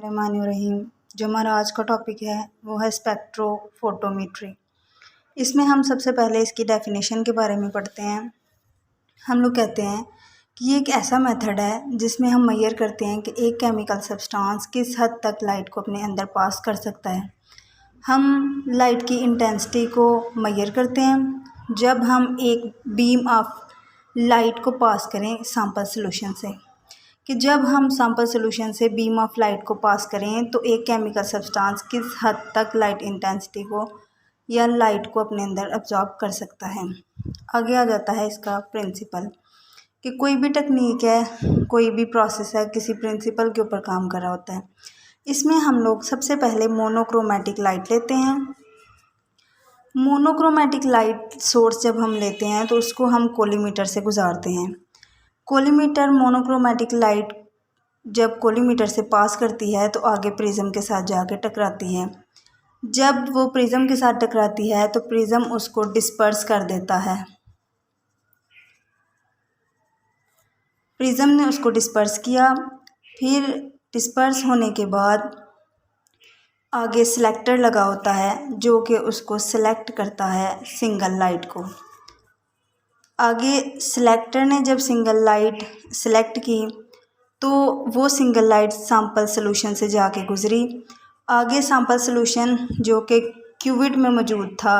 रहमानिर्रहीम। जो हमारा आज का टॉपिक है वो है स्पेक्ट्रोफोटोमेट्री। इसमें हम सबसे पहले इसकी डेफिनेशन के बारे में पढ़ते हैं। हम लोग कहते हैं कि ये एक ऐसा मेथड है जिसमें हम मेजर करते हैं कि एक केमिकल सब्सटेंस किस हद तक लाइट को अपने अंदर पास कर सकता है। हम लाइट की इंटेंसिटी को मेजर करते हैं जब हम एक बीम ऑफ लाइट को पास करें सैंपल सोल्यूशन से, कि जब हम सैंपल सोल्यूशन से बीम ऑफ लाइट को पास करें तो एक केमिकल सब्सटेंस किस हद तक लाइट इंटेंसिटी को या लाइट को अपने अंदर अब्जॉर्ब कर सकता है। आगे आ जाता है इसका प्रिंसिपल, कि कोई भी टेक्निक है, कोई भी प्रोसेस है, किसी प्रिंसिपल के ऊपर काम कर रहा होता है। इसमें हम लोग सबसे पहले मोनोक्रोमेटिक लाइट लेते हैं। मोनोक्रोमेटिक लाइट सोर्स जब हम लेते हैं तो उसको हम कोलीमीटर से गुजारते हैं। कोलीमीटर मोनोक्रोमेटिक लाइट जब कोलीमीटर से पास करती है तो आगे प्रिज्म के साथ जाके टकराती है। जब वो प्रिज्म के साथ टकराती है तो प्रिज्म उसको डिस्पर्स कर देता है। प्रिज्म ने उसको डिस्पर्स किया, फिर डिस्पर्स होने के बाद आगे सिलेक्टर लगा होता है जो कि उसको सिलेक्ट करता है सिंगल लाइट को। आगे सिलेक्टर ने जब सिंगल लाइट सिलेक्ट की तो वो सिंगल लाइट सैंपल सोल्यूशन से जाके गुजरी। आगे सैंपल सोल्यूशन जो कि क्यूबिट में मौजूद था,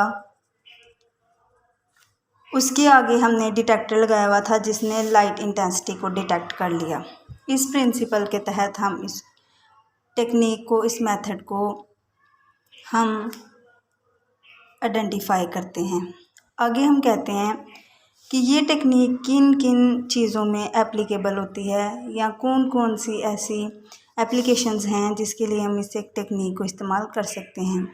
उसके आगे हमने डिटेक्टर लगाया हुआ था जिसने लाइट इंटेंसिटी को डिटेक्ट कर लिया। इस प्रिंसिपल के तहत हम इस टेक्निक को, इस मेथड को हम आइडेंटिफाई करते हैं। आगे हम कहते हैं कि ये टेक्निक किन किन चीज़ों में एप्लीकेबल होती है या कौन कौन सी ऐसी एप्लीकेशंस हैं जिसके लिए हम इस टेक्निक को इस्तेमाल कर सकते हैं।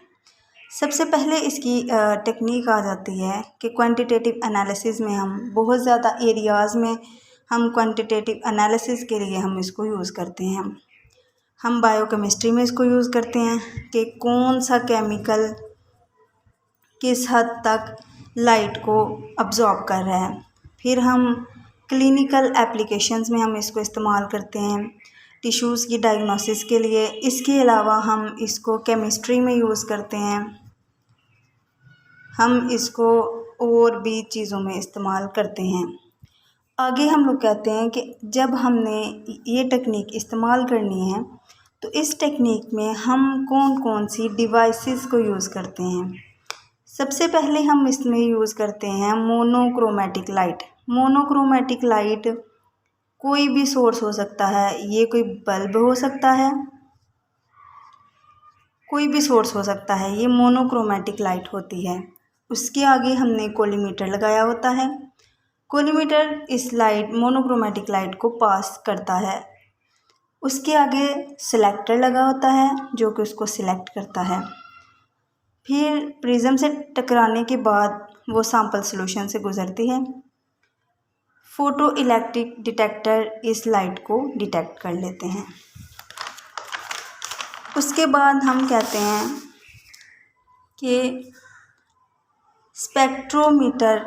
सबसे पहले इसकी टेक्निक आ जाती है कि क्वांटिटेटिव एनालिसिस में हम बहुत ज़्यादा एरियाज़ में हम क्वांटिटेटिव एनालिसिस के लिए हम इसको यूज़ करते हैं। हम बायोकेमिस्ट्री में इसको यूज़ करते हैं कि कौन सा केमिकल किस हद तक लाइट को अब्जॉर्ब कर रहा है। फिर हम क्लिनिकल एप्लीकेशंस में हम इसको इस्तेमाल करते हैं टिश्यूज़ की डायग्नोसिस के लिए। इसके अलावा हम इसको केमिस्ट्री में यूज़ करते हैं। हम इसको और भी चीज़ों में इस्तेमाल करते हैं। आगे हम लोग कहते हैं कि जब हमने ये टेक्निक इस्तेमाल करनी है तो इस टेक्निक में हम कौन कौन सी डिवाइसेस को यूज़ करते हैं। सबसे पहले हम इसमें यूज़ करते हैं मोनोक्रोमेटिक लाइट। मोनोक्रोमेटिक लाइट कोई भी सोर्स हो सकता है, ये कोई बल्ब हो सकता है, कोई भी सोर्स हो सकता है, ये मोनोक्रोमेटिक लाइट होती है। उसके आगे हमने कोलीमीटर लगाया होता है। कोलीमीटर इस लाइट मोनोक्रोमेटिक लाइट को पास करता है। उसके आगे सिलेक्टर लगा होता है जो कि उसको सिलेक्ट करता है। फिर प्रिज्म से टकराने के बाद वो सैंपल सोल्यूशन से गुजरती है। फोटो इलेक्ट्रिक डिटेक्टर इस लाइट को डिटेक्ट कर लेते हैं। उसके बाद हम कहते हैं कि स्पेक्ट्रोमीटर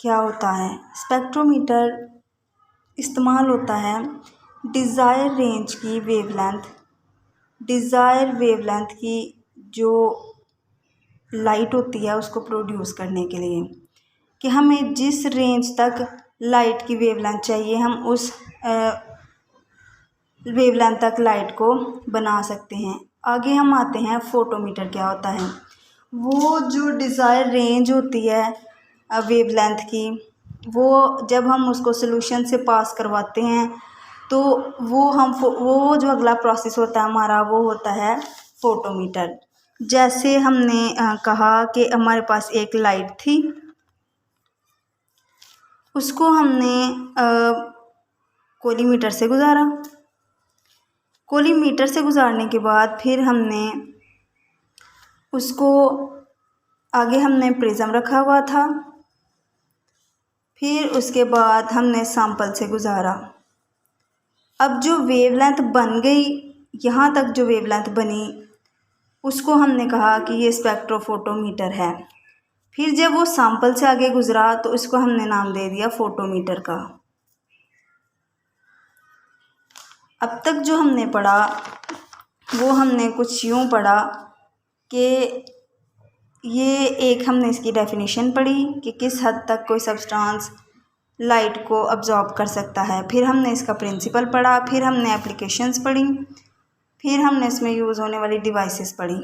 क्या होता है। स्पेक्ट्रोमीटर इस्तेमाल होता है डिज़ायर रेंज की डिज़ायर वेवलेंथ की जो लाइट होती है उसको प्रोड्यूस करने के लिए, कि हमें जिस रेंज तक लाइट की वेवलेंथ चाहिए हम उस वेवलेंथ तक लाइट को बना सकते हैं। आगे हम आते हैं फोटोमीटर क्या होता है। वो जो डिज़ायर रेंज होती है वेवलेंथ की, वो जब हम उसको सोल्यूशन से पास करवाते हैं तो वो जो अगला प्रोसेस होता है हमारा वो होता है फोटोमीटर। जैसे हमने कहा कि हमारे पास एक लाइट थी, उसको हमने कोलीमीटर से गुजारा। कोलीमीटर से गुजारने के बाद फिर हमने उसको आगे हमने प्रिज्म रखा हुआ था। फिर उसके बाद हमने सैंपल से गुजारा। अब जो वेवलेंथ बन गई, यहाँ तक जो वेवलेंथ बनी उसको हमने कहा कि ये स्पेक्ट्रोफोटोमीटर है। फिर जब वो सैंपल से आगे गुजरा तो इसको हमने नाम दे दिया फोटोमीटर का। अब तक जो हमने पढ़ा वो हमने कुछ यूँ पढ़ा कि ये एक हमने इसकी डेफिनेशन पढ़ी कि किस हद तक कोई सब्सटेंस लाइट को अब्जॉर्ब कर सकता है। फिर हमने इसका प्रिंसिपल पढ़ा, फिर हमने एप्लीकेशंस पढ़ी, फिर हमने इसमें यूज़ होने वाली डिवाइसेस पढ़ी।